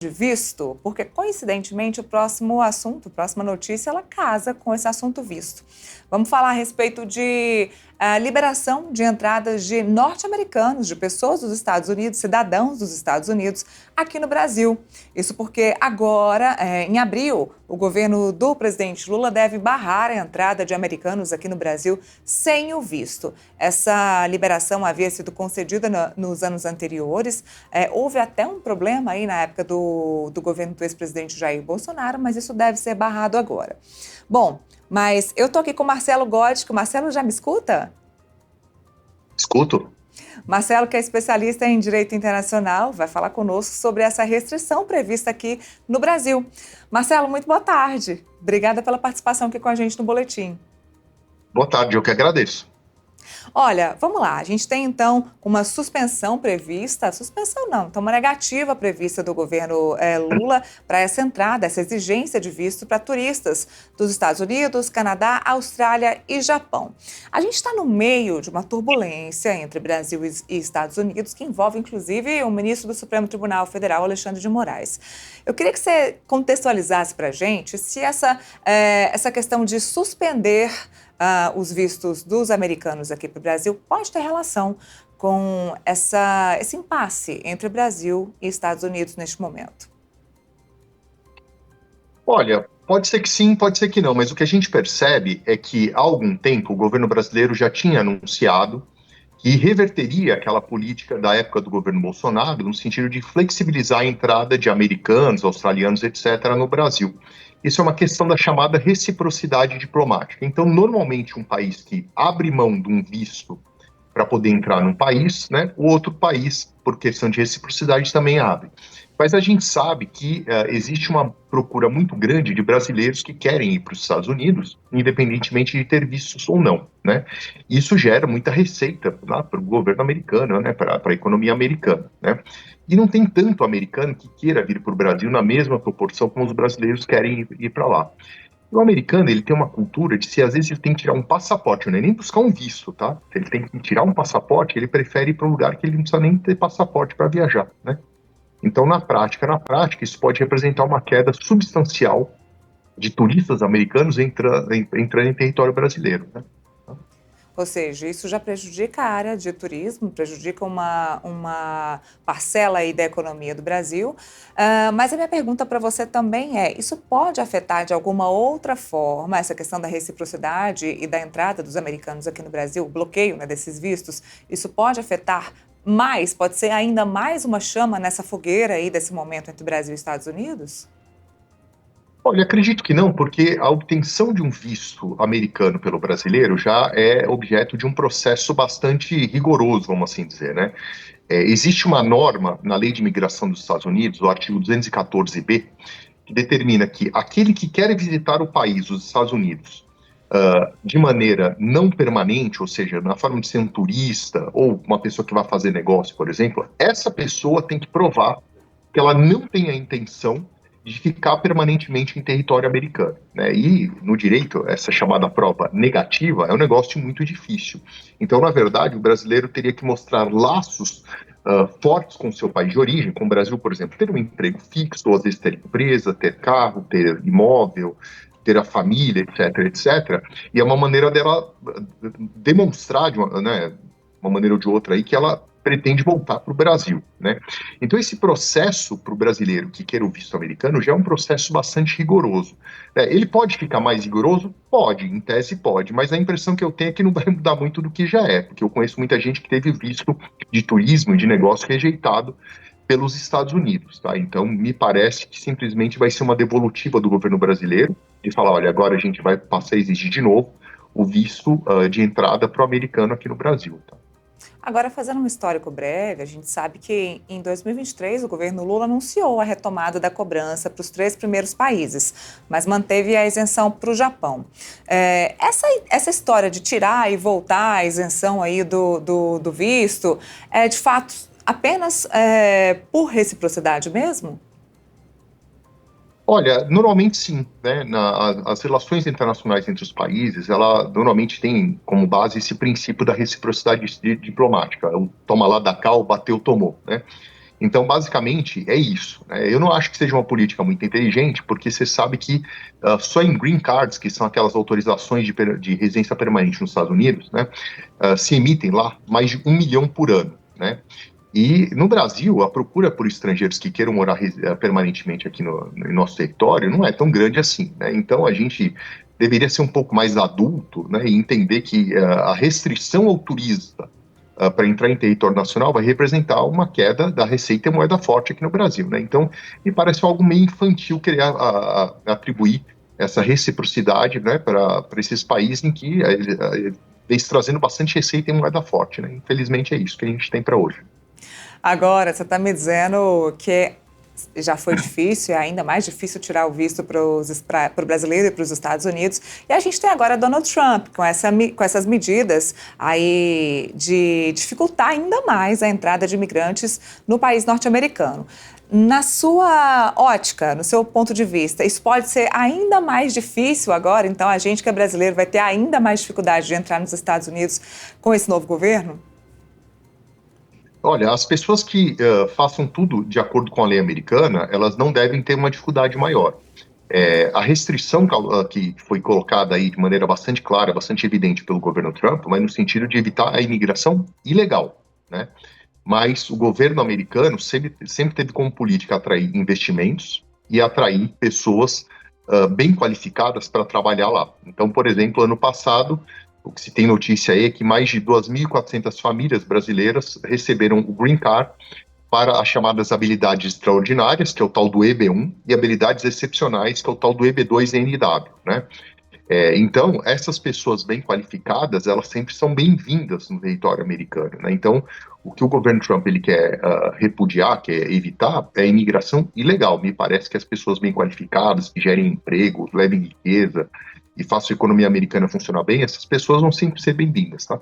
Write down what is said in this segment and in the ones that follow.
de visto, porque coincidentemente o próximo assunto, a próxima notícia, ela casa com esse assunto visto. Vamos falar a respeito de liberação de entradas de norte-americanos, de pessoas dos Estados Unidos, cidadãos dos Estados Unidos, aqui no Brasil. Isso porque agora, em abril, o governo do presidente Lula deve barrar a entrada de americanos aqui no Brasil sem o visto. Essa liberação havia sido concedida nos anos anteriores. Houve até um problema aí na época do governo do ex-presidente Jair Bolsonaro, mas isso deve ser barrado agora. Bom, mas eu tô aqui com o Marcelo Góes. O Marcelo já me escuta? Escuto. Marcelo, que é especialista em direito internacional, vai falar conosco sobre essa restrição prevista aqui no Brasil. Marcelo, muito boa tarde. Obrigada pela participação aqui com a gente no Boletim. Boa tarde, eu que agradeço. Olha, vamos lá. A gente tem, então, uma suspensão prevista, suspensão não, então uma negativa prevista do governo Lula para essa entrada, essa exigência de visto para turistas dos Estados Unidos, Canadá, Austrália e Japão. A gente está no meio de uma turbulência entre Brasil e Estados Unidos, que envolve, inclusive, o ministro do Supremo Tribunal Federal, Alexandre de Moraes. Eu queria que você contextualizasse para a gente se essa questão de suspender os vistos dos americanos aqui para o Brasil pode ter relação com esse impasse entre Brasil e Estados Unidos neste momento. Olha, pode ser que sim, pode ser que não, mas o que a gente percebe é que há algum tempo o governo brasileiro já tinha anunciado que reverteria aquela política da época do governo Bolsonaro, no sentido de flexibilizar a entrada de americanos, australianos, etc., no Brasil. Isso é uma questão da chamada reciprocidade diplomática. Então, normalmente, um país que abre mão de um visto para poder entrar num país, né, o outro país, por questão de reciprocidade, também abre. Mas a gente sabe que existe uma procura muito grande de brasileiros que querem ir para os Estados Unidos, independentemente de ter vistos ou não, né? Isso gera muita receita para o governo americano, né, para a economia americana, né? E não tem tanto americano que queira vir para o Brasil na mesma proporção como os brasileiros querem ir para lá. O americano, ele tem uma cultura de se às vezes ele tem que tirar um passaporte, não é nem buscar um visto, tá? Se ele tem que tirar um passaporte, ele prefere ir para um lugar que ele não precisa nem ter passaporte para viajar, né? Então, na prática, isso pode representar uma queda substancial de turistas americanos entrando em território brasileiro, né? Ou seja, isso já prejudica a área de turismo, prejudica uma parcela aí da economia do Brasil. Mas a minha pergunta para você também isso pode afetar de alguma outra forma essa questão da reciprocidade e da entrada dos americanos aqui no Brasil, o bloqueio, né, desses vistos, isso pode afetar mais, pode ser ainda mais uma chama nessa fogueira aí desse momento entre Brasil e Estados Unidos? Olha, acredito que não, porque a obtenção de um visto americano pelo brasileiro já é objeto de um processo bastante rigoroso, vamos assim dizer, né? Existe uma norma na Lei de Imigração dos Estados Unidos, o artigo 214b, que determina que aquele que quer visitar o país, os Estados Unidos, de maneira não permanente, ou seja, na forma de ser um turista ou uma pessoa que vai fazer negócio, por exemplo, essa pessoa tem que provar que ela não tem a intenção de ficar permanentemente em território americano, né? E no direito, essa chamada prova negativa é um negócio muito difícil. Então, na verdade, o brasileiro teria que mostrar laços fortes com o seu país de origem, com o Brasil, por exemplo, ter um emprego fixo, ou às vezes ter empresa, ter carro, ter imóvel, ter a família, etc, etc. E é uma maneira dela demonstrar, né, uma maneira ou de outra aí, que ela pretende voltar para o Brasil, né? Então esse processo para o brasileiro que queira o visto americano já é um processo bastante rigoroso. Ele pode ficar mais rigoroso? Pode, em tese pode, mas a impressão que eu tenho é que não vai mudar muito do que já é, porque eu conheço muita gente que teve visto de turismo e de negócio rejeitado pelos Estados Unidos, tá? Então me parece que simplesmente vai ser uma devolutiva do governo brasileiro de falar, olha, agora a gente vai passar a exigir de novo o visto de entrada para o americano aqui no Brasil, tá? Agora, fazendo um histórico breve, a gente sabe que em 2023 o governo Lula anunciou a retomada da cobrança para os 3 primeiros países, mas manteve a isenção para o Japão. Essa história de tirar e voltar a isenção aí do visto é, de fato, apenas por reciprocidade mesmo? Olha, normalmente sim, né? As relações internacionais entre os países, ela normalmente tem como base esse princípio da reciprocidade diplomática. O toma lá da cá, o bateu, tomou, né? Então, basicamente, é isso, né? Eu não acho que seja uma política muito inteligente, porque você sabe que só em green cards, que são aquelas autorizações de residência permanente nos Estados Unidos, né, se emitem lá mais de 1 milhão por ano, né? E no Brasil, a procura por estrangeiros que queiram morar permanentemente aqui no nosso território não é tão grande assim, né? Então, a gente deveria ser um pouco mais adulto, né, e entender que a restrição ao turista para entrar em território nacional vai representar uma queda da receita e moeda forte aqui no Brasil, né? Então, me parece algo meio infantil querer atribuir essa reciprocidade, né, para esses países em que vem se trazendo bastante receita e moeda forte, né? Infelizmente é isso que a gente tem para hoje. Agora, você está me dizendo que já foi difícil, é ainda mais difícil tirar o visto para o brasileiro e para os Estados Unidos. E a gente tem agora Donald Trump com essas medidas aí de dificultar ainda mais a entrada de imigrantes no país norte-americano. Na sua ótica, no seu ponto de vista, isso pode ser ainda mais difícil agora? Então, a gente que é brasileiro vai ter ainda mais dificuldade de entrar nos Estados Unidos com esse novo governo? Olha, as pessoas que façam tudo de acordo com a lei americana, elas não devem ter uma dificuldade maior. A restrição que foi colocada aí de maneira bastante clara, bastante evidente pelo governo Trump, vai no sentido de evitar a imigração ilegal, né? Mas o governo americano sempre teve como política atrair investimentos e atrair pessoas bem qualificadas para trabalhar lá. Então, por exemplo, ano passado, o que se tem notícia aí é que mais de 2.400 famílias brasileiras receberam o Green Card para as chamadas habilidades extraordinárias, que é o tal do EB1, e habilidades excepcionais, que é o tal do EB2-NW, né? Então, essas pessoas bem qualificadas, elas sempre são bem-vindas no território americano, né? Então, o que o governo Trump ele quer repudiar, quer evitar, é a imigração ilegal. Me parece que as pessoas bem qualificadas, que gerem emprego, levem riqueza e façam a economia americana funcionar bem, essas pessoas vão sempre ser bem-vindas, tá?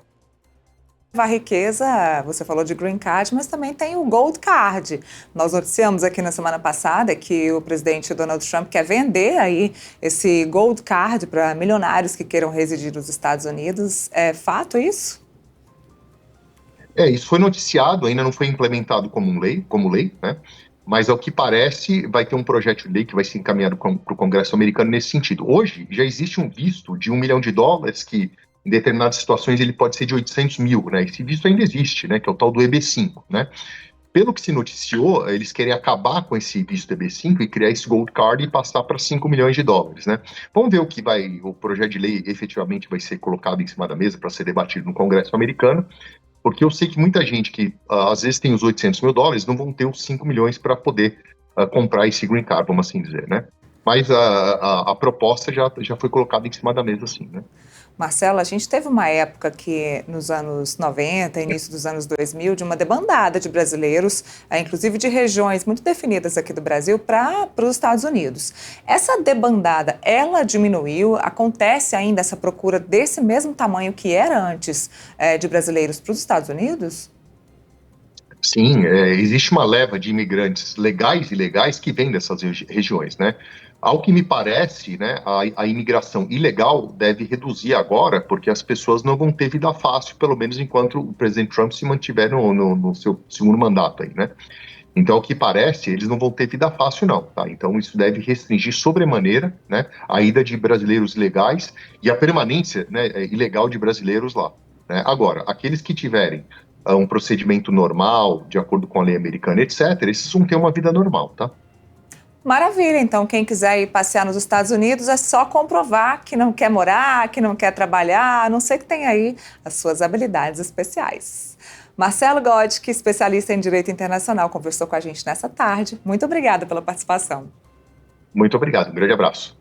A riqueza, você falou de Green Card, mas também tem o Gold Card. Nós noticiamos aqui na semana passada que o presidente Donald Trump quer vender aí esse Gold Card para milionários que queiram residir nos Estados Unidos. É fato isso? Isso foi noticiado, ainda não foi implementado como lei, né? Mas ao que parece, vai ter um projeto de lei que vai ser encaminhado para o Congresso americano nesse sentido. Hoje, já existe um visto de US$ 1 milhão que em determinadas situações ele pode ser de 800 mil, né? Esse visto ainda existe, né? Que é o tal do EB5, né? Pelo que se noticiou, eles querem acabar com esse visto EB5 e criar esse Gold Card e passar para US$ 5 milhões, né? Vamos ver o projeto de lei efetivamente vai ser colocado em cima da mesa para ser debatido no Congresso americano, porque eu sei que muita gente que às vezes tem os US$ 800 mil não vão ter os 5 milhões para poder comprar esse Green Card, vamos assim dizer, né? Mas a proposta já foi colocada em cima da mesa, sim, né? Marcelo, a gente teve uma época que, nos anos 90, início dos anos 2000, de uma debandada de brasileiros, inclusive de regiões muito definidas aqui do Brasil, para os Estados Unidos. Essa debandada, ela diminuiu? Acontece ainda essa procura desse mesmo tamanho que era antes de brasileiros para os Estados Unidos? Sim, existe uma leva de imigrantes legais e ilegais que vêm dessas regiões, né? Ao que me parece, né, a imigração ilegal deve reduzir agora, porque as pessoas não vão ter vida fácil, pelo menos enquanto o presidente Trump se mantiver no seu segundo mandato aí, né? Então, ao que parece, eles não vão ter vida fácil, não, tá? Então, isso deve restringir sobremaneira, né, a ida de brasileiros ilegais e a permanência, né, ilegal de brasileiros lá, né? Agora, aqueles que tiverem um procedimento normal, de acordo com a lei americana, etc., esses vão ter uma vida normal, tá? Maravilha, então quem quiser ir passear nos Estados Unidos é só comprovar que não quer morar, que não quer trabalhar, a não ser que tenha aí as suas habilidades especiais. Marcelo Godke, especialista em Direito Internacional, conversou com a gente nessa tarde. Muito obrigada pela participação. Muito obrigado, um grande abraço.